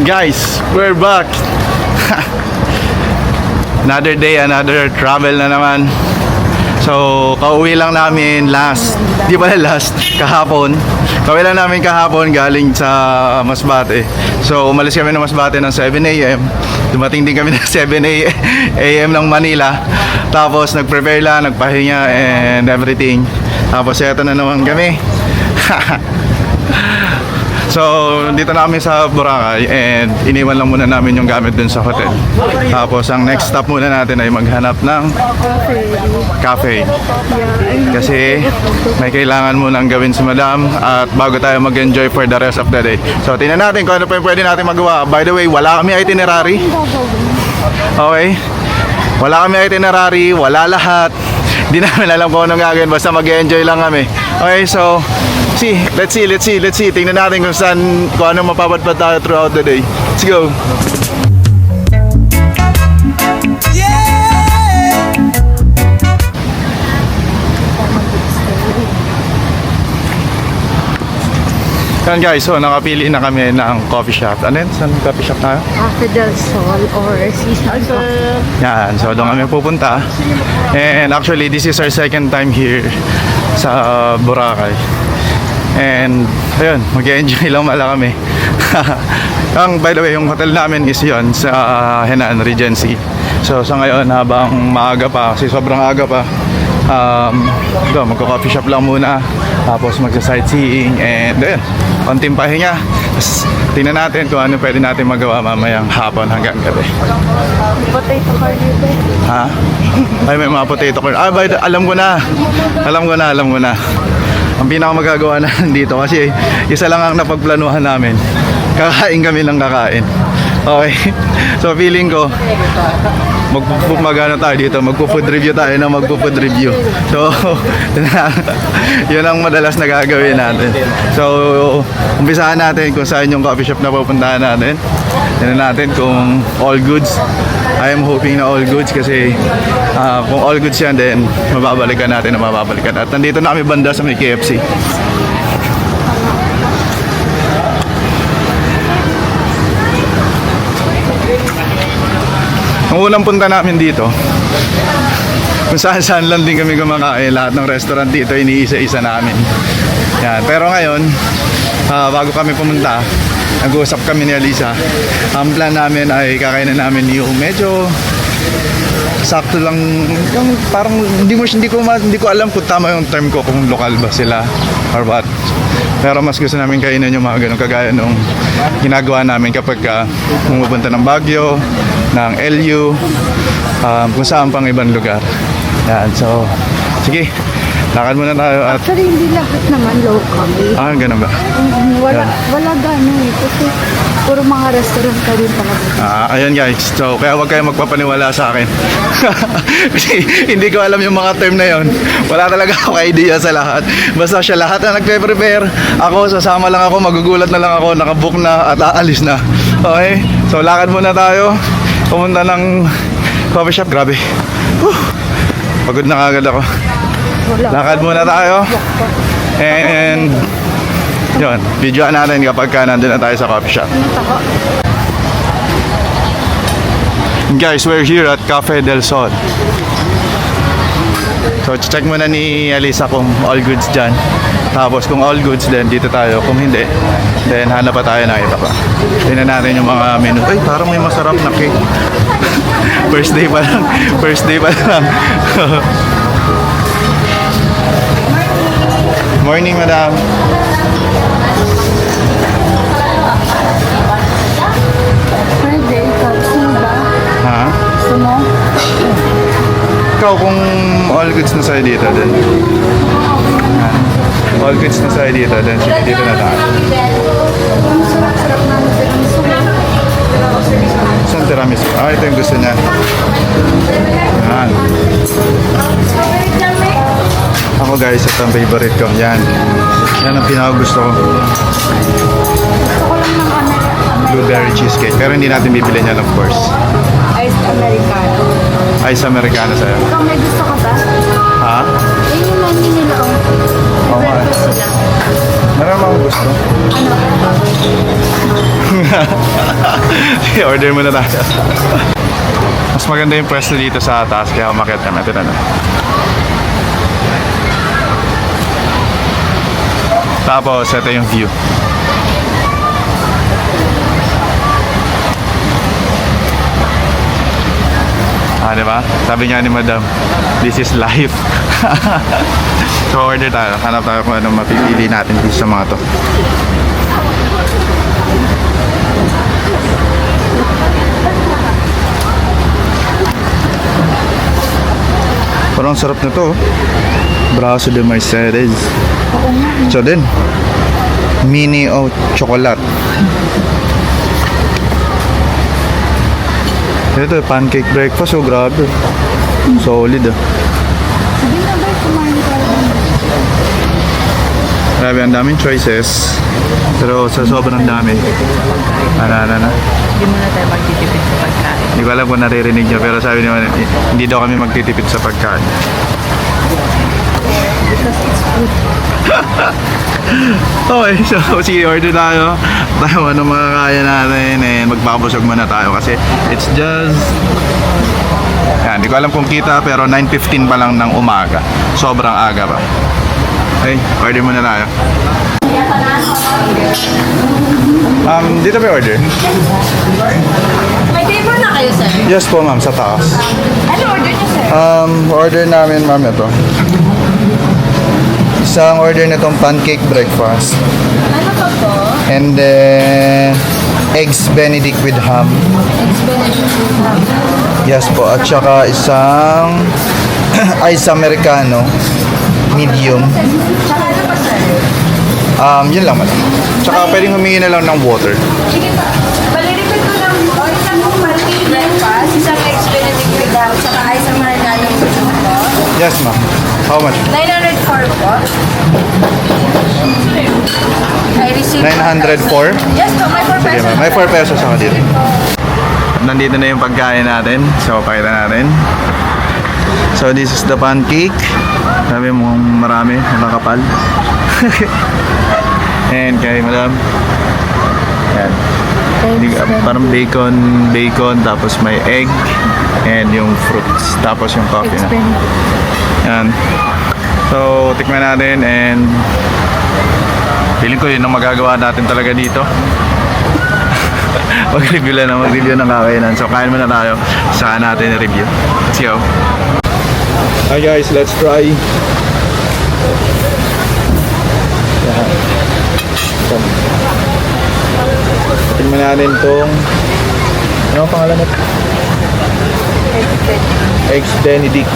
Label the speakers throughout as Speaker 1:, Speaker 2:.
Speaker 1: Guys, we're back. Another day, another travel na naman. So, kauwi lang namin kahapon. Kauwi lang namin kahapon galing sa Masbate. So, umalis kami ng Masbate ng 7 a.m. Dumating din kami ng 7 a.m. ng Manila. Tapos, nag-prepare lang, nagpahinga and everything. Tapos, eto na naman kami. So, dito na kami sa Boracay and iniwan lang muna namin yung gamit dun sa hotel. Tapos, ang next stop muna natin ay maghanap ng cafe. Kasi, may kailangan munang gawin si Madam at bago tayo mag-enjoy for the rest of the day. So, tingnan natin kung ano pa yung pwede natin magawa. By the way, wala kami itinerary. Okay? Wala kami itinerary, wala lahat. Hindi namin alam kung anong gagawin, basta mag-enjoy lang kami. Okay, so let's see. Tingnan natin kung ano mapapadpad tayo throughout the day. Let's go. Yan guys, so nakapili na kami ng coffee shop. Ano yun? Saan coffee shop tayo?
Speaker 2: Cafe del Sol or Season Coffee.
Speaker 1: Yan, so doon kami pupunta. And actually, this is our second time here sa Boracay. And ayun, mag-enjoy lang mala kami. By the way, yung hotel namin is yun sa Henan Regency. So sa ngayon, habang maaga pa, kasi sobrang aga pa, magko-coffee shop lang muna. Tapos magsa-sightseeing and ayun, konting pahinga. Tapos tingnan natin kung ano pwede natin magawa mamayang hapon hanggang gabi.
Speaker 2: Potato corn.
Speaker 1: Ha? Ay, may mga potato corn. Alam ko na. Ang pinaka magagawa na dito kasi isa lang ang napagplanuhan namin. Kakain kami ng kakain. Okay. So feeling ko magpo-food review tayo na magpo-food review. So yun ang madalas na gagawin natin. So umpisahan natin kung saan yung coffee shop na pupuntahan natin. Tingnan natin kung all goods. I am hoping na all goods kasi kung all goods yan, then mababalikan natin. At nandito na kami banda sa may KFC. Ang unang punta namin dito, kung saan lang din kami kumakain. Lahat ng restaurant dito iniisa-isa namin. Yan. Pero ngayon, bago kami pumunta, nag-uusap kami ni Alisa. Ang plan namin ay kakainin namin yung medyo sakto lang, yung parang hindi ko alam kung tama yung term ko, kung lokal ba sila or what. Pero mas gusto namin kainin yung mga ganun kagaya nung ginagawa namin kapag pumupunta ng Baguio, ng LU, kung saan pang ibang lugar. Yan, so sige, lakad muna tayo at...
Speaker 2: Actually, hindi lahat naman local.
Speaker 1: Ganun ba?
Speaker 2: Wala gano'n eh. Kasi puro mga restaurant ka din talaga.
Speaker 1: Ayan guys, so kaya huwag kayo magpapaniwala sa akin. Kasi hindi ko alam yung mga term na yon. Wala talaga ako idea sa lahat. Basta siya lahat na nagpe-prepare. Ako, sasama lang ako, magugulat na lang ako, nakabook na at aalis na. Okay, so lakad muna tayo. Pumunta ng coffee shop, grabe. Pagod na kagad ako. Lakad muna tayo. And yun, videoan natin kapag nandun na tayo sa coffee shop. Guys, we're here at Cafe del Sol. So check muna ni Alisa kung all goods dyan. Tapos kung all goods, then dito tayo. Kung hindi, then hanap pa tayo ng iba pa. Tingnan natin yung mga menu. Ay, parang may masarap na cake. First day pa lang. Morning, madam.
Speaker 2: Pwede, gusto ba?
Speaker 1: Ha?
Speaker 2: Gusto mo?
Speaker 1: Ikaw, kung all goods na sa'yo dito, then all goods na sa'yo dito, then sige, dito na tayo.
Speaker 2: Ang sarap-sarap namin tiramisu.
Speaker 1: Saan tiramisu? Ito yung gusto niya. Yan. Ako guys, ito ang favorite ko. Yan ang pinakagusto ko.
Speaker 2: Gusto ko lang ng
Speaker 1: Blueberry cheesecake. Pero hindi natin bibili niyan, of course.
Speaker 2: Iced Americano.
Speaker 1: Ice Americano sa'yo.
Speaker 2: Ikaw may gusto ka ba?
Speaker 1: Ha?
Speaker 2: Yung menu nila. May breakfast sila.
Speaker 1: Meron akong gusto.
Speaker 2: Ano?
Speaker 1: Order muna tayo. Mas maganda yung pwesto dito sa taas kaya umakyat kami. Ito na. Tapos, ito yung view. Ah, diba? Sabi nga ni Madam, this is life. So, order tayo. Hanap tayo kung anong mapipili natin dito sa mga to. Parang sarap na to. Braso de Mercedes. So din. Mini o chocolate. Ito, pancake breakfast. Oh, grabe. Solid ah.
Speaker 2: Hindi na ba kumain tayo?
Speaker 1: Grabe, ang daming choices. Pero sa sobrang dami.
Speaker 3: Hindi muna tayo magtitipid sa pagkain.
Speaker 1: Hindi ko alam kung naririnig niya, pero sabi naman, hindi daw kami magtitipid sa pagkain.
Speaker 2: Because it's food.
Speaker 1: Okay, so sige, order tayo. Tayo ano makakaya natin and magpapabusog muna tayo kasi it's just... Yan, hindi ko alam kung kita pero 9:15 pa lang ng umaga. Sobrang aga pa. Okay, order muna tayo. Dito ba yung order?
Speaker 3: May table na kayo, sir?
Speaker 1: Yes po ma'am, sa taas.
Speaker 3: Ano order niyo, sir?
Speaker 1: Order namin ma'am ito. Isang order na itong pancake breakfast.
Speaker 3: Ano pa po?
Speaker 1: And then, eggs benedict with ham. Yes po. At saka isang ice americano. Medium.
Speaker 3: Saka ano pa, sir?
Speaker 1: Yun lang madam. Tsaka pwedeng humingi na lang ng water.
Speaker 3: Sige pa. Baliripin ko lang po. Isang pancake breakfast, isang eggs benedict with ham, saka ice americano po.
Speaker 1: Yes ma'am. How much?
Speaker 3: 904 po. I received
Speaker 1: 904?
Speaker 3: Yes po, may 4
Speaker 1: Sige
Speaker 3: pesos.
Speaker 1: ma'am. May 4 pesos ako dito. Nandito na yung pagkain natin. So, pakita natin. So, this is the pancake. Sabi mo marami, makakapal. And kay madam. Yan. Parang bacon, tapos may egg, and yung fruits, tapos yung coffee na. Yan. So, tikman natin and feeling ko yun ang magagawa natin talaga dito. Mag-review ng kakainan. So, kain muna tayo. Saka natin i-review. Let's go. Hi guys, let's try. Yan. So, tingnan natin tong ano ang pangalan nito? Eggs Benedict.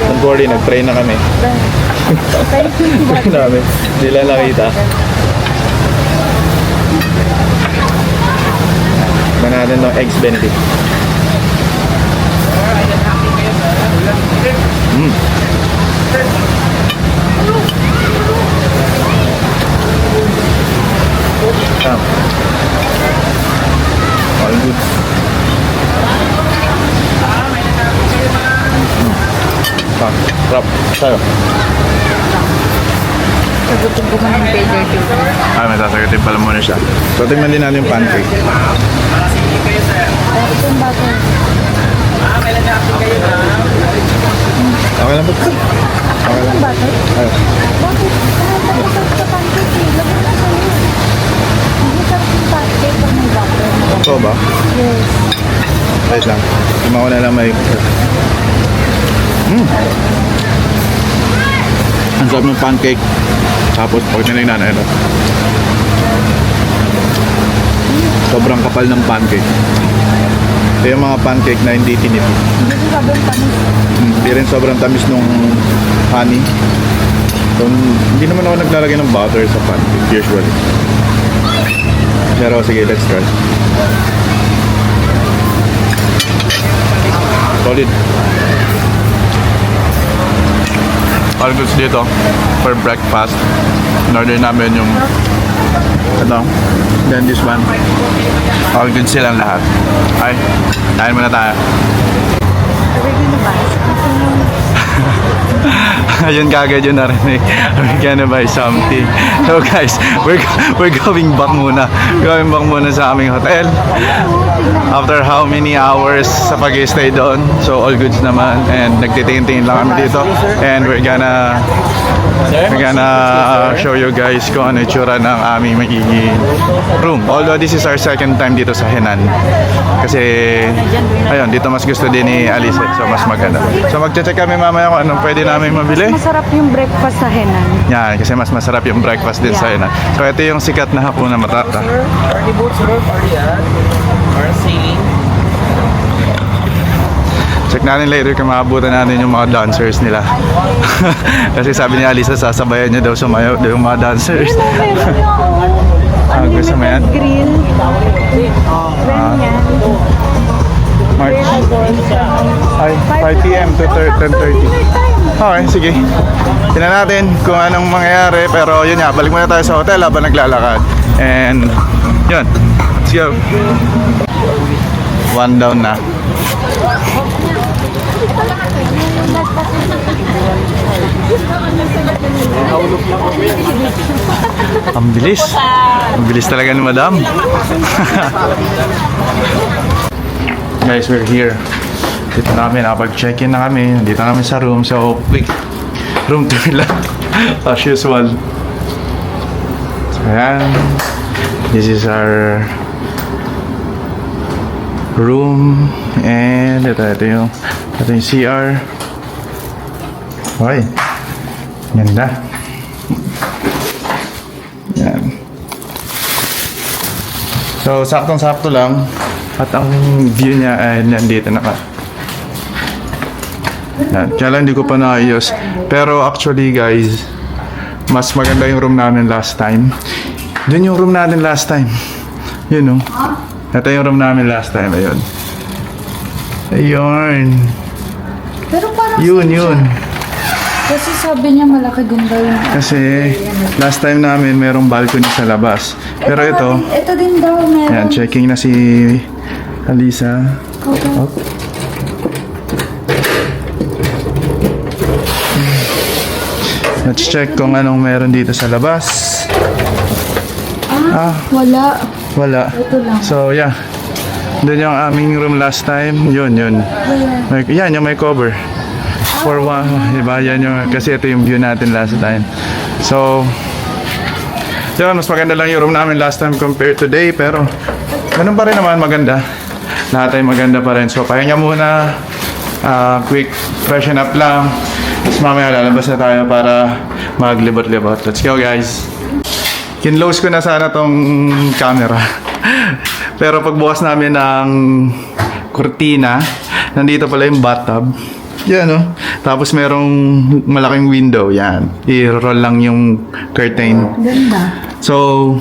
Speaker 1: Don't worry, nag-try na kami. Try namin. Hindi lang nakita. Tingnan natin tong Eggs Benedict. All good. Sarap. Sa'yo.
Speaker 2: Sagutin ko man yung better dito.
Speaker 1: May sasagutin pala muna siya. So, tingnan din natin yung pancake.
Speaker 2: Itong bago.
Speaker 1: Okay lang ba? Okay lang.
Speaker 2: Itong bago?
Speaker 1: Ayun.
Speaker 2: Bakit? Nakapagod sa pancake eh. Lagyan na sa'yo. Hindi sarap yung pancake pag may bago.
Speaker 1: Ito ba?
Speaker 2: Yes.
Speaker 1: Wait lang. Tima ko na lang may... Ang sarap ng pancake. Tapos, pag tinignan na ito. Sobrang kapal ng pancake. Ito yung mga pancake na hindi tinipid.
Speaker 2: Hindi ko sabi yung panis.
Speaker 1: Hindi rin sobrang tamis nung honey. So, hindi naman ako naglalagay ng butter sa pancake usually. Pero sige, let's try. Solid. All goods dito for breakfast. In-order namin yung ito. Then this one. All goods silang lahat. Ay, kain muna tayo.
Speaker 2: Ready na ba?
Speaker 1: Yun kagad yun narinig. We're gonna buy something. So guys, we're going back muna. Going back muna sa aming hotel. After how many hours sa pag-stay doon. So all goods naman. And nagtitingin-tingin lang kami dito. And we're gonna show you guys kung ano itsura ng aming magiging room. Although this is our second time dito sa Henan. Kasi, ayun, dito mas gusto din ni Alice. So mas maganda. So magche-check kami mamaya kung anong pwede namin mabili.
Speaker 2: Masarap yung breakfast sa Henan.
Speaker 1: Yan, kasi mas masarap yung breakfast din sa Henan. So ito yung sikat na hapunan matata.
Speaker 4: Party boat, sir. Party yan. Or sailing.
Speaker 1: Check natin later kung maabutan natin yung mga dancers nila. Kasi sabi ni Alisa, sasabayan niya daw sumayaw yung mga dancers. Gusto mo yan?
Speaker 2: Grill. Ganyan.
Speaker 1: March. Ay, 5 p.m. to 10:30. Okay, sige. Tingnan natin kung anong mangyayari. Pero yun nga, balik muna tayo sa hotel habang naglalakad. And yun, let's go. One down na. Ang bilis. Ang bilis talaga ni Madam. Guys, we're here. Dito namin, nakapag-check-in na kami. Dito namin sa room. So, quick room tour lang. As usual. So, ayan. This is our room. And ito yung CR. Okay. Ganda. Yan. So, saktong-sakto lang. At ang view niya ay nandito na ka. Yan. Kaya lang hindi ko pa naayos. Pero actually guys, mas maganda yung room namin last time. Doon yung room natin last time. Yun o. Ito yung room namin last time. Ayun. Ayun.
Speaker 2: Pero parang
Speaker 1: Yun.
Speaker 2: kasi sabi niya malaki din daw yung...
Speaker 1: Kasi last time namin merong balcony sa labas. Pero ito,
Speaker 2: Ito din daw meron.
Speaker 1: yan, checking na si Alisa. Oh. Let's check kung anong meron dito sa labas.
Speaker 2: Wala.
Speaker 1: Wala.
Speaker 2: Ito lang.
Speaker 1: So, yeah. Doon yung aming room last time. Yun. Yan, yung may cover. For one, diba? Yan yung, kasi ito yung view natin last time. So, yun, mas maganda lang yung room namin last time compared to today. Pero, ganun pa rin naman maganda. Lahat ay maganda pa rin. So, pahinga muna. Quick freshen up lang. Tapos mamaya lalabas na tayo para maglibot-libot. Let's go, guys. Kinlose ko na sana tong camera. Pero pagbukas namin ng kurtina, nandito pala yung bathtub. Yan, no? Tapos merong malaking window. Yan. I-roll lang yung curtain.
Speaker 2: Ganda.
Speaker 1: So,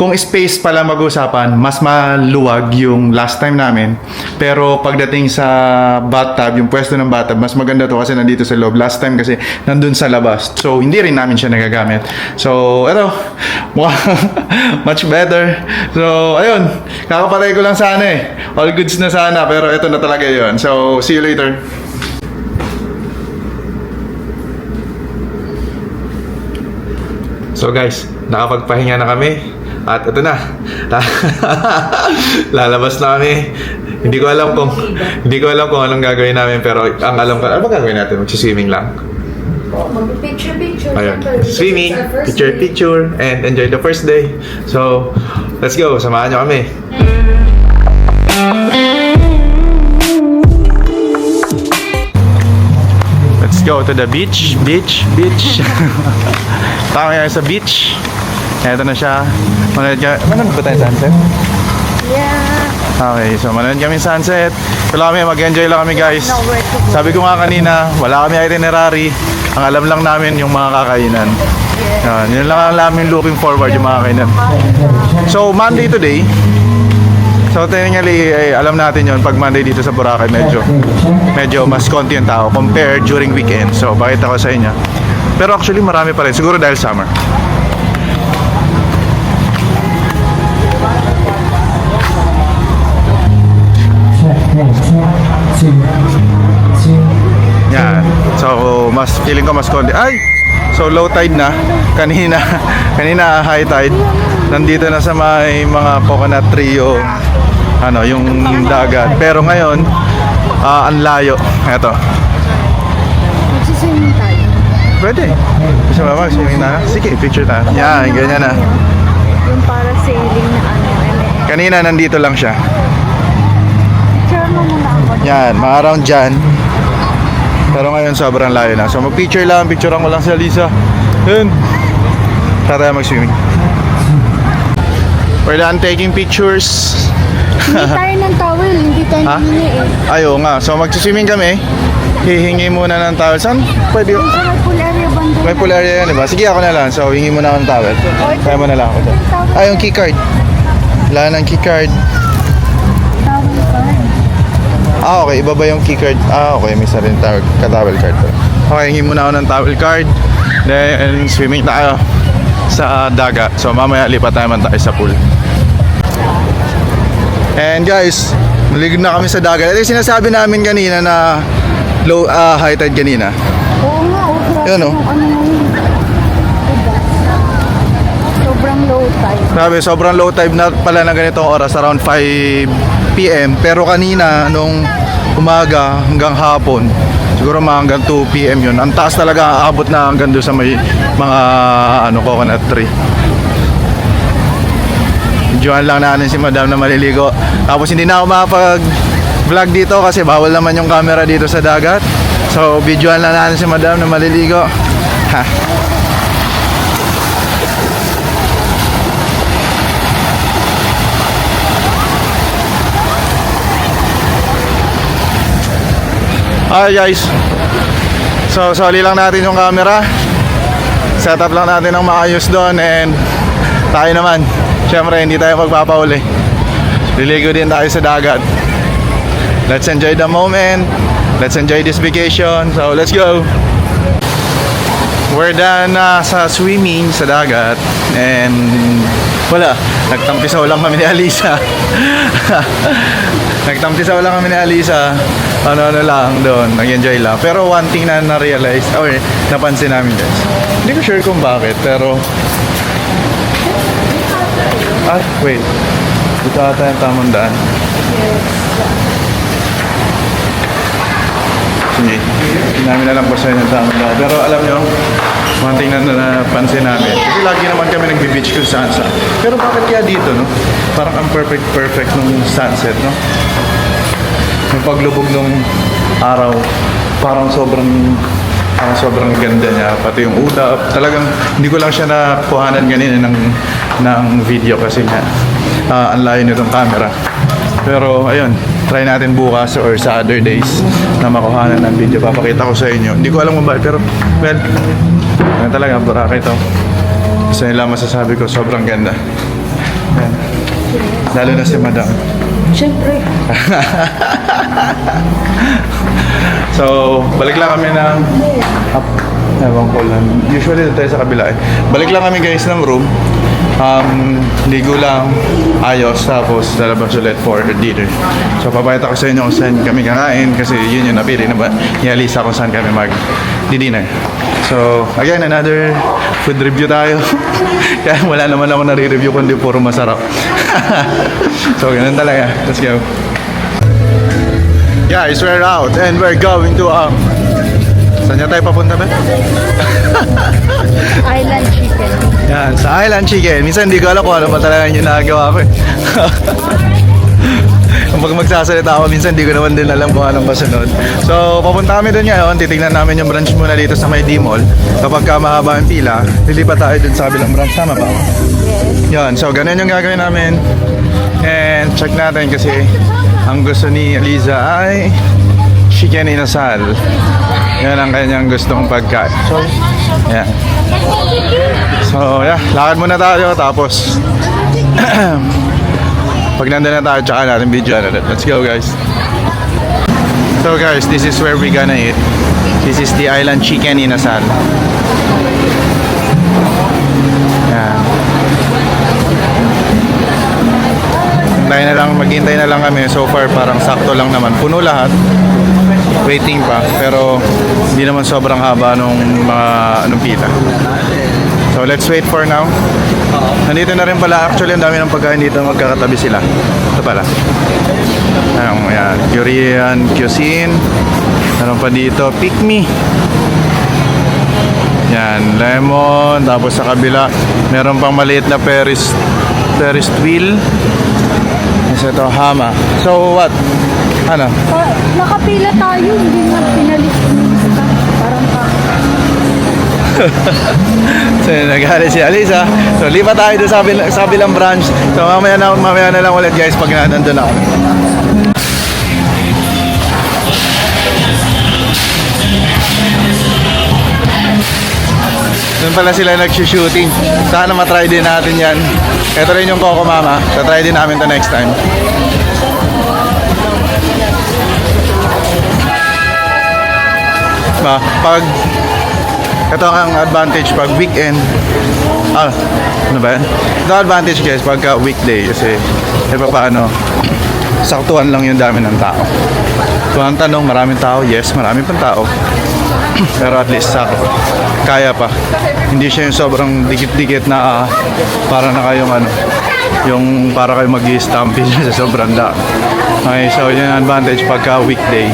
Speaker 1: kung space pala mag-usapan, mas maluwag yung last time namin. Pero pagdating sa bathtub, yung pwesto ng bathtub, mas maganda to kasi nandito sa loob. Last time kasi nandun sa labas. So, hindi rin namin siya nagagamit. So, eto, much better. So, ayun, kakapatay ko lang sana eh. All goods na sana, pero eto na talaga yun. So, see you later. So guys, nakapagpahinga na kami. At ito na. Lalabas na kami. Hindi ko alam kung anong gagawin namin, pero ang alam ko, ano ba gagawin natin? Mag-swimming lang.
Speaker 3: Picture.
Speaker 1: Ayun. Swimming, picture, and enjoy the first day. So, let's go. Samahan nyo kami. Let's go to the beach. Tayo ngayon sa beach. Eto na siya. Manood ba tayo sunset?
Speaker 2: Yeah.
Speaker 1: Okay, so manood kami sunset. Wala kami, mag-enjoy lang kami guys. Sabi ko nga kanina, wala kami itinerary. Ang alam lang namin yung mga kakainan. Yun lang ang namin looking forward yung mga kakainan. So Monday today. So technically, alam natin yon pag Monday dito sa Boracay medyo mas konti yung tao compared during weekend. So bakit ako sa inyo? Pero actually marami pa rin, siguro dahil summer. Yan. So mas feeling ko mas konti. Ay! So low tide na. Kanina high tide. Nandito na sa may mga coconut tree yung yung dagat. Pero ngayon, ang layo. Eto.
Speaker 2: Magsiswimming tayo.
Speaker 1: Pwede. Gusto mo mag-swimming na? Sige, picture na. Yan, ganyan na.
Speaker 2: Yung para sailing na
Speaker 1: Kanina nandito lang siya.
Speaker 2: Picture mo muna ako.
Speaker 1: Yan, mga around dyan. Pero ngayon sobrang layo na. So mag-picture lang, picturean ko lang si Alisa. Yun. Tara tayo mag-swimming. We're done taking pictures.
Speaker 2: Hindi tayo ng towel, hindi tayo
Speaker 1: Ha?
Speaker 2: hihingi eh.
Speaker 1: Ayo nga. So mag-swimming kami. Hihingi muna ng towel. Saan? Pwede.
Speaker 2: Yung sa may pool area banda.
Speaker 1: May pool area yan, diba? Sige, ako na lang. So hingi muna ako ng towel. Kaya mo na lang ako dyan. Ay, yung keycard. Wala ng keycard.
Speaker 2: Towel card.
Speaker 1: Ah, okay. Iba ba yung keycard? Ah, okay. May sarili ka-towel card. Okay, hingi muna ako ng towel card. Then, swimming tayo sa dagat. So, mamaya lipat naman tayo sa pool. And guys, maligid na kami sa dagat. Ito yung sinasabi namin kanina na high tide kanina.
Speaker 2: Oo nga, grabe
Speaker 1: Yun, oh.
Speaker 2: yung ano ngayon. Diba? Sobrang low tide.
Speaker 1: Grabe, sobrang low tide na pala na ganitong oras, around 5 p.m. Pero kanina, nung umaga hanggang hapon, siguro mga hanggang 2 p.m. yun. Ang taas talaga, aabot na hanggang doon sa may mga coconut tree. Videoan lang natin si Madam na maliligo. Tapos hindi na ako makapag-vlog dito kasi bawal naman yung camera dito sa dagat. So, videoan lang natin si Madam na maliligo. Ha. Hi guys. So, soli lang natin yung camera. Set up lang natin ng maayos doon and tayo naman. Siyempre, hindi tayo magpapauli. Liligo din tayo sa dagat. Let's enjoy the moment. Let's enjoy this vacation. So, let's go. We're done sa swimming sa dagat. And wala. Nagtampisaw lang kami ni Alisa. Nagtampisaw lang kami ni Alisa. Ano lang doon. Nag-enjoy lang. Pero one thing na na-realize or napansin namin guys. Hindi ko sure kung bakit. Pero wait. Dito ata yung tamang daan. Sige. Hindi namin alam kung saan yung tamang daan. Pero alam nyo, one thing na napansin namin. Kasi lagi naman kami nagbe-beach kung saan. Pero bakit kaya dito, no? Parang ang perfect nung sunset, no? Yung paglubog ng araw, parang sobrang ganda niya. Pati yung ulap. Talagang hindi ko lang siya nakuhanan ganina ng video kasi nga ang layo nitong camera. Pero ayun, try natin bukas or sa other days na makuhanan ng video. Papakita ko sa inyo. Hindi ko alam kung bakit pero well, ano talaga, Boracay ito. Isa nila masasabi ko, sobrang ganda. Ayan. Lalo na si Madam.
Speaker 2: Siyempre.
Speaker 1: So, balik lang kami ng ewan ko lang. Usually tayo sa kabila eh. Balik lang kami guys ng room. Ligo lang, ayos, tapos lalabas ulit for dinner. So, papayata ko sa inyo kung saan kami kakain kasi yun yung napili na ba ni Alisa kung saan kami mag-dinner. So, again, another food review tayo. Kaya wala naman ako nare-review kundi puro masarap. So, ganun talaga. Let's go. Guys, we're out and we're going to saan niya tayo papunta ba?
Speaker 2: Island chicken.
Speaker 1: Yan, sa Island Chicken. Minsan hindi ko alam kung ano pa talaga yung ginagawa ko eh. Kapag magsasalita ako, minsan hindi ko naman din alam kung anong kasunod. So, papunta kami doon ngayon. Titignan namin yung branch muna dito sa may D-Mall. Kapag mahaba yung pila, lilipat tayo dun sa kabilang branch. Tama ba ako? Yan, so ganun yung gagawin namin. And check natin kasi ang gusto ni Aliza ay chicken inasal. Yan ang kanyang gustong pagkain. So, yan. So, yeah, lakad muna tayo tapos pag nandun na tayo, tsaka natin video na ulit. Let's go guys. So guys, this is where we gonna eat. This is the Island Chicken inasal. Yan. Tayo Hintay na lang, maghintay na lang kami. So far, parang sakto lang naman. Puno lahat. Waiting pa. Pero hindi naman sobrang haba nung mga anong pila. So let's wait for now. Nandito na rin pala. Actually, ang dami ng pagkain dito. Magkakatabi sila. Ito pala. Ayun, yan. Korean cuisine. Meron pa dito. Pick me. Yan. Lemon. Tapos sa kabila, meron pang maliit na Ferris wheel. Kasi ito, hama. So what? Ano?
Speaker 2: Nakapila tayo, hindi nga pinalis. Parang pa.
Speaker 1: So yun, naghali si Alisa. So lipat tayo doon sa kabilang branch. So mamaya na lang ulit guys pag nandun ako. Doon pala sila nag-shooting. Sana matry din natin yan. Ito rin yung Coco Mama. Tatry din namin to next time. Pag ito ang advantage pag weekend. Ano ba yan? Ito ang advantage guys pagka weekday kasi paano saktuhan lang yung dami ng tao. So ang tanong, maraming tao? Yes, maraming pang tao. Pero at least sakto. Kaya pa. Hindi siya yung sobrang dikit-dikit na para na kayong yung para kayo mag-stampede sa sobrang dami. Okay, so yun ang advantage pagka weekday.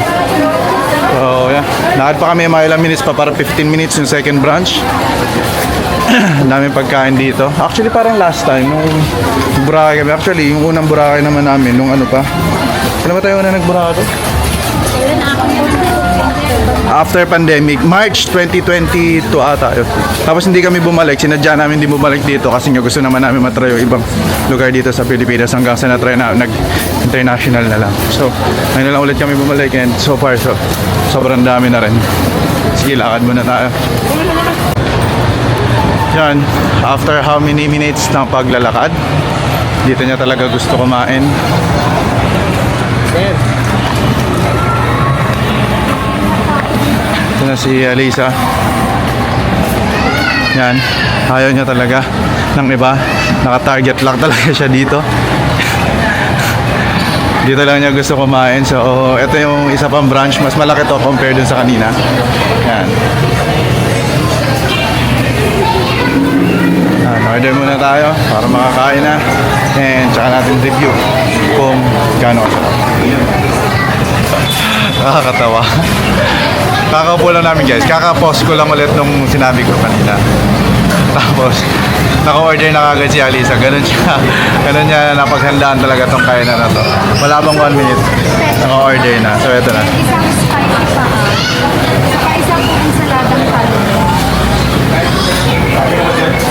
Speaker 1: So, yeah. Lakad pa kami mga ilang minutes pa para 15 minutes yung second branch. Ang daming pagkain dito. Actually, parang last time, nung Boracay kami. Actually, yung unang Boracay naman namin, nung ano pa. Kailan ba tayo na nag-Boracay? After pandemic, March 2022 ata yun. Tapos hindi kami bumalik, sinadya namin hindi bumalik dito kasi nga gusto naman namin matry yung ibang lugar dito sa Pilipinas hanggang sa natry na nag-international na lang. So, ngayon na lang ulit kami bumalik and so far, sobrang dami na rin. Sige, lakad muna tayo. Yan, after how many minutes ng paglalakad, dito niya talaga gusto kumain. Ito na si Alisa. Yan, ayaw niya talaga ng iba. Naka-target lang talaga siya dito. Dito lang niya gusto kumain. So, ito yung isa pang branch. Mas malaki to compared dun sa kanina. Yan. Order muna tayo para makakain na. And tsaka natin review kung gaano kasarap. Nakakatawa. Kakaupo lang namin guys. Kaka-pause ko lang ulit nung sinabi ko kanina. Tapos, naka-order na kagad si Alisa. Ganun niya napaghandaan talaga tong kainan na to. Wala bang 1 minute. Naka-order na. So, eto na.
Speaker 2: Isang spicy pa saka isang ensaladang talong.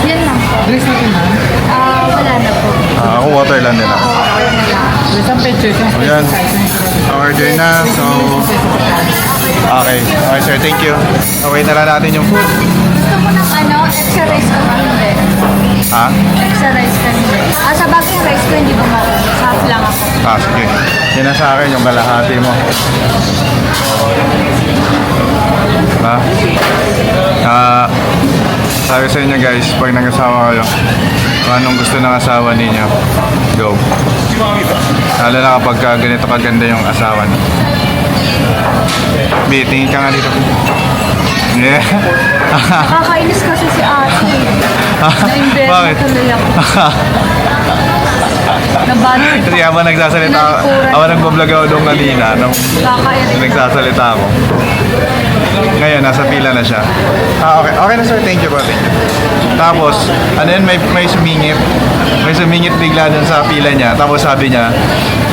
Speaker 2: Yan lang po.
Speaker 5: Drinks natin ha?
Speaker 2: Wala na po.
Speaker 1: Ako water lang din ako.
Speaker 5: Isang pecho, isang
Speaker 1: Ayan. Order na. So, okay. Okay sir, thank you. Okay na lang natin yung food.
Speaker 2: Gusto mo ng extra rice ka hindi?
Speaker 1: Ha?
Speaker 2: Extra rice ka hindi? Sa bagong rice ko hindi ko maubos. Half lang ako.
Speaker 1: Sige. Yan na sa akin yung kalahati mo. Sabi sa inyo guys, pag nag-asawa kayo, kung anong gusto ng asawa ninyo, go. Lalo na kapag ganito kaganda yung asawa niyo. B, tingin ka nga dito. Yeah.
Speaker 2: Nakakainis kasi si ate. Na-invest
Speaker 1: Bakit?
Speaker 2: na tuloy ako. Nabanag.
Speaker 1: Kasi habang nagsasalita ako, habang nagbablog ako doon kanina, nung
Speaker 2: Nakakainis.
Speaker 1: nagsasalita ako. Ngayon, nasa pila na siya. Okay. Okay na sir, thank you po. Thank you. Tapos, ano yun, may sumingit. May sumingit bigla doon sa pila niya. Tapos sabi niya,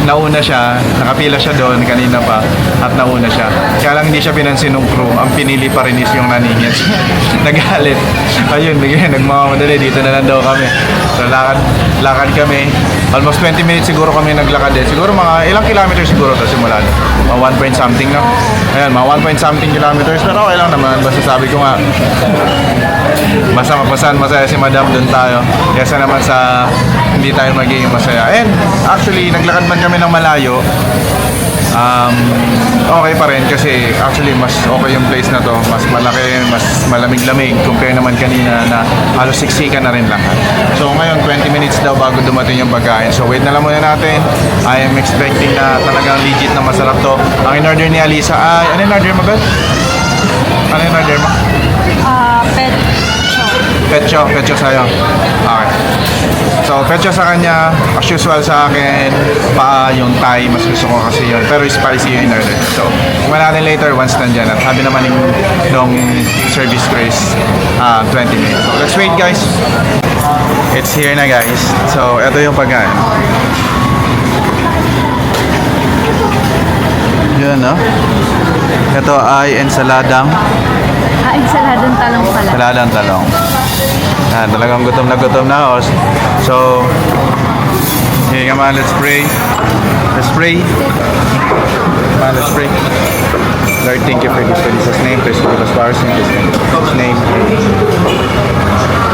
Speaker 1: nauna siya, nakapila siya doon kanina pa, at nauna siya. Kaya lang hindi siya pinansin ng crew. Ang pinili pa rin is yung naningit. Nagalit. Ayun, nagmamamadali. Dito na lang daw kami. So, lakad kami. Almost 20 minutes siguro kami naglakad din. Siguro mga ilang kilometers siguro to simula. Mga 1 point something na. Ayan, mga 1 point something kilometers. Pero okay lang naman. Basta sabi ko nga, basta masaya si madam, doon tayo. Kesa naman sa hindi tayo magiging masaya. And actually, naglakad man kami ng malayo, okay pa rin kasi actually mas okay yung place na to, mas malaki, mas malamig-lamig compare naman kanina na halos siksikan na rin lahat. So ngayon 20 minutes daw bago dumating yung pagkain, so wait na lang muna natin. I am expecting na talagang legit na masarap to. Ang in-order ni Alisa ay, ano in-order mo ba? Ano in-order mo? Pecho sa'yo. Okay. So, pecho sa kanya, as usual sa akin, yung Thai, mas gusto ko kasi yun. Pero spicy yung in-order. So, tingnan natin later once nandyan. At sabi naman nung service ko is 20 minutes. So, let's wait guys. It's here na guys. So, ito yung pagkain. Yun, no? Ito ay ensaladang
Speaker 2: Ensaladang talong pala.
Speaker 1: Saladang talong. Talagang gutom na ako. So, okay, come on, let's pray. Let's pray. Come on, let's pray. Lord, thank you for this. In Jesus' name, please forgive us for our sins. In Jesus' name.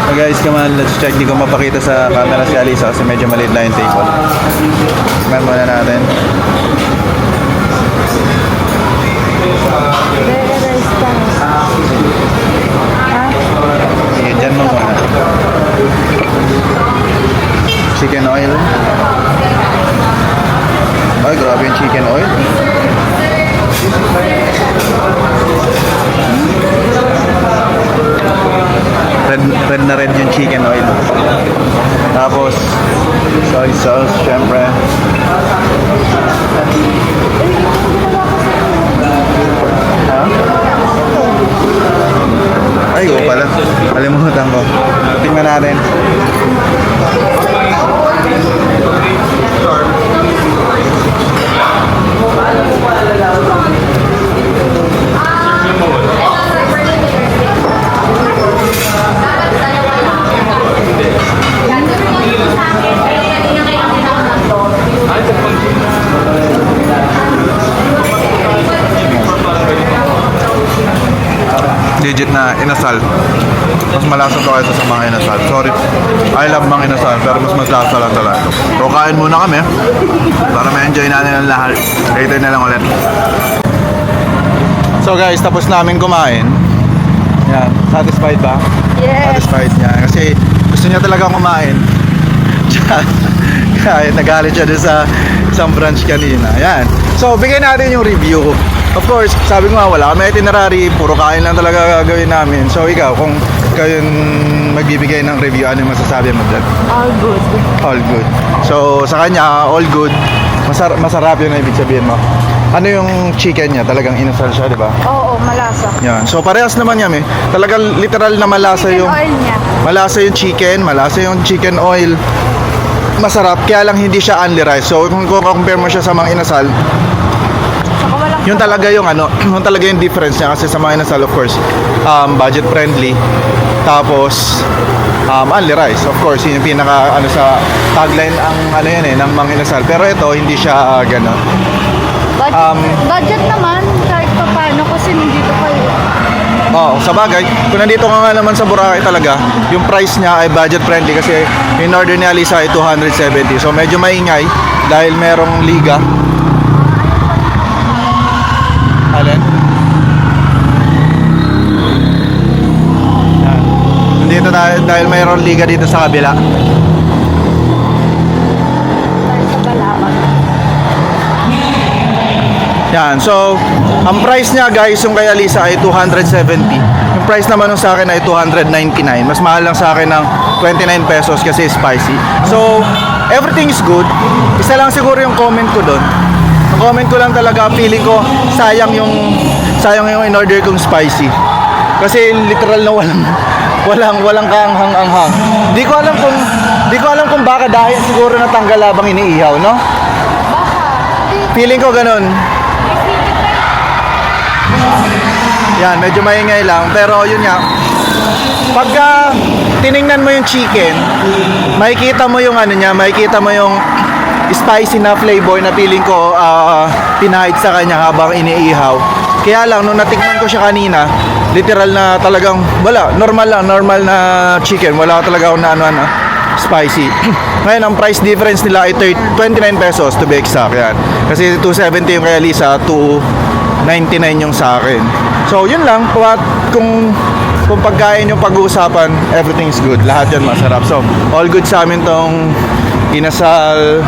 Speaker 1: So guys, come on, let's check. Di ko mapakita sa camera si Alisa kasi medyo maliit lang yung table. Tingnan muna natin. Sige, dyan mo muna. Chicken oil. Ay, grabe yung chicken oil. Red na red yung chicken oil. Tapos, soy sauce, syempre. Ha? Ay, oo pala. Kalimutan ko. Tingnan natin. Legit na inasal. Mas malasa to kaysa sa mga inasal. Sorry. I love mga inasal pero mas lasa lang talaga. So kain muna kami para ma-enjoy natin ang lahat. Later na lang ulit. So guys, tapos namin kumain. Yan. Satisfied ba?
Speaker 2: Yes.
Speaker 1: Satisfied niya. Kasi gusto niya talaga kumain. Kaya nagalit siya doon sa isang branch kanina. Yan. So, bigyan natin yung review. Of course, sabi ko nga, wala kami itinerary. Puro kain lang talaga gagawin namin. So, ikaw, kung kayo yung magbibigay ng review, ano yung masasabi mo dyan?
Speaker 2: All good.
Speaker 1: All good. So, sa kanya, all good. Masarap yun ang ibig sabihin mo. Ano yung chicken niya? Talagang inasal siya, di ba?
Speaker 2: Oo, malasa.
Speaker 1: Yan. So, parehas naman yan eh. Talagang literal na malasa
Speaker 2: Chicken
Speaker 1: yung...
Speaker 2: oil niya.
Speaker 1: Malasa yung chicken, malasa yung chicken oil. Masarap, kaya lang hindi siya only rice. So, kung compare mo siya sa mga inasal,
Speaker 2: Saka walang
Speaker 1: yun talaga yung ano, yun talaga yung difference niya kasi sa mga inasal, of course, budget friendly. Tapos, only rice. Of course, yun yung pinaka, ano sa tagline ang ano yan eh, ng mga inasal. Pero ito, hindi siya gano'n.
Speaker 2: budget naman, kahit pa paano kasi nandito kayo.
Speaker 1: Oo, sa bagay, kung nandito ka nga naman sa Boracay talaga, yung price niya ay budget friendly kasi in order ni Alisa ay 270. So medyo maingay dahil merong liga. Alin? Yan. Nandito dahil mayroong liga dito sa kabila.
Speaker 2: Tayo sa Balawan.
Speaker 1: Yan, so ang price niya guys, yung kay Alisa ay 270. Yung price naman nung sa akin ay 299. Mas mahal lang sa akin ng 29 pesos kasi spicy. So, everything is good. Isa lang siguro yung comment ko doon. Ang comment ko lang talaga, feeling ko sayang yung in-order kong spicy. Kasi literal na walang kaanghang-anghang. Di ko alam kung baka dahil siguro natanggal habang iniihaw, no? Feeling ko ganun. Yan, medyo maingay lang. Pero yun nga, pagka tiningnan mo yung chicken, makikita mo yung ano niya, makikita mo yung spicy na flavor na feeling ko pinahid sa kanya habang iniihaw. Kaya lang, nung natikman ko siya kanina, literal na talagang wala, normal na chicken. Wala talaga akong na spicy. Ngayon, ang price difference nila ay 29 pesos to be exact. Yan. Kasi 270 yung kay Alisa, 299 yung sa akin. So, yun lang. Kung pagkain yung pag-uusapan, everything's good. Lahat yan masarap. So, all good sa amin tong inasal.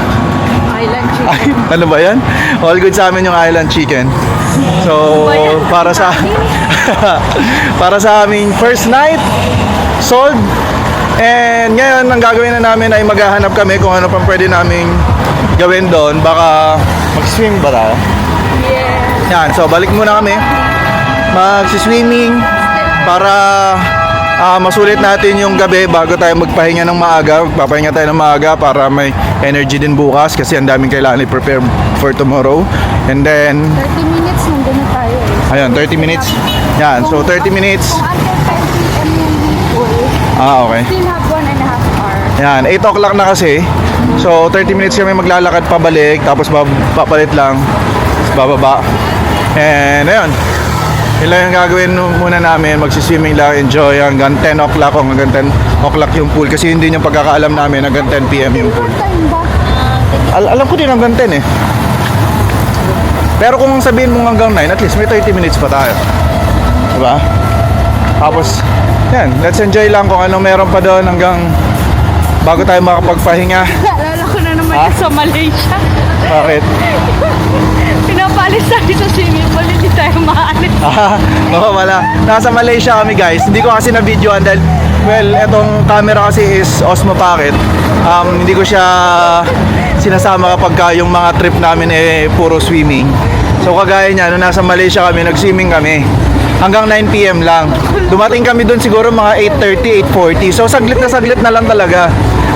Speaker 3: Island chicken.
Speaker 1: Ay, ano ba yan? All good sa amin yung island chicken. So, para sa para sa aming first night, sold. And ngayon, ang gagawin na namin ay maghahanap kami kung ano pang pwede naming gawin doon. Baka mag-swim ba tayo?
Speaker 3: Yeah.
Speaker 1: Yan, so balik muna kami. Mag-swimming para masulit natin yung gabi bago tayo magpahinga ng maaga. Magpapahinga tayo ng maaga para may energy din bukas kasi ang daming kailangan i-prepare for tomorrow. And then,
Speaker 2: 30 minutes nandun na tayo eh.
Speaker 1: ayun, 30 minutes. Yan, so 30 minutes.
Speaker 2: Kung after 5 p.m. yung pool,
Speaker 1: Okay.
Speaker 2: still have 1.5 hour.
Speaker 1: Yan, 8 o'clock na kasi. So, 30 minutes kami maglalakad pabalik, tapos papalit lang, tapos bababa. And, ayun. Yun lang yung gagawin muna namin. Magsiswimming lang, enjoy hanggang 10 o'clock o hanggang 10 o'clock yung pool. Kasi hindi yung pagkakaalam namin hanggang 10 p.m. yung pool.
Speaker 2: Time ba?
Speaker 1: Alam ko din hanggang 10 eh. Pero kung sabihin mo hanggang 9, at least may 30 minutes pa tayo. Diba? Tapos, yan, let's enjoy lang kung anong meron pa doon hanggang bago tayo makapagpahinga.
Speaker 3: Naalala ko na naman
Speaker 1: Ha?
Speaker 3: sa Malaysia.
Speaker 1: Bakit?
Speaker 3: Pinapalis tayo sa swimming pool, hindi tayo maalis.
Speaker 1: Oo, wala. Nasa Malaysia kami guys. Hindi ko kasi na-videoan dahil, well, etong camera kasi is Osmo Pocket. Hindi ko siya sinasama kapag yung mga trip namin eh puro swimming. So kagaya niya, nung nasa Malaysia kami, nag-swimming kami. Hanggang 9 p.m. lang. Dumating kami doon siguro mga 8:30, 8:40. So saglit na lang talaga.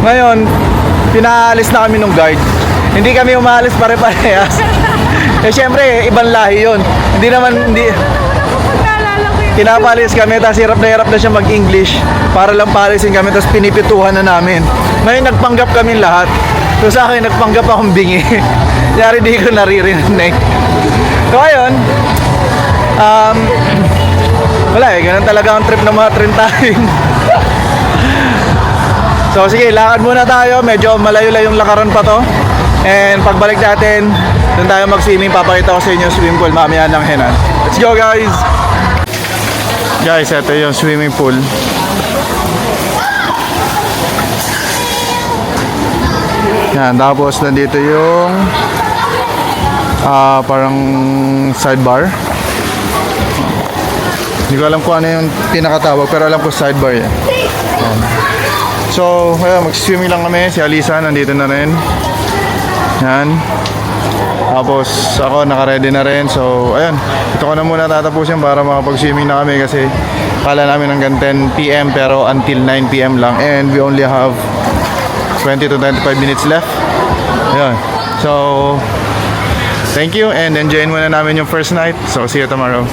Speaker 1: Ngayon, pinaalis na kami nung guard. Hindi kami umaalis pare-parehas. Eh syempre, ibang lahi yun. Hindi.
Speaker 3: Naalala ko yung
Speaker 1: Pinapalis kami, tapos hirap na siya mag-English para lang palisin kami, tapos pinipituhan na namin. Ngayon, nagpanggap kami lahat. So sa akin, nagpanggap akong bingi. Yari di ko naririnig. So ayun, wala eh, ganun talaga ang trip ng mga trentahin. So sige, lakad muna tayo. Medyo malayo-layong lakaran pa to. And pagbalik natin, doon tayo mag-swimming. Papakita ko sa inyo yung swimming pool mamaya ng Henan. Let's go guys! Guys, ito yung swimming pool. Yan, tapos nandito yung parang sidebar. Hindi ko alam kung ano yung pinakatawag, pero alam ko sidebar yan. So, ayun, mag-swimming lang kami. Si Alisa nandito na rin. Yan. Tapos ako naka-ready na rin. So, ayun. Ito ko na muna tatapusin para makapag-swimming na kami kasi kala namin hanggang 10 p.m. pero until 9 p.m. lang. And we only have 20 to 25 minutes left. Ayun. So, thank you and enjoyin muna namin yung first night. So, see you tomorrow.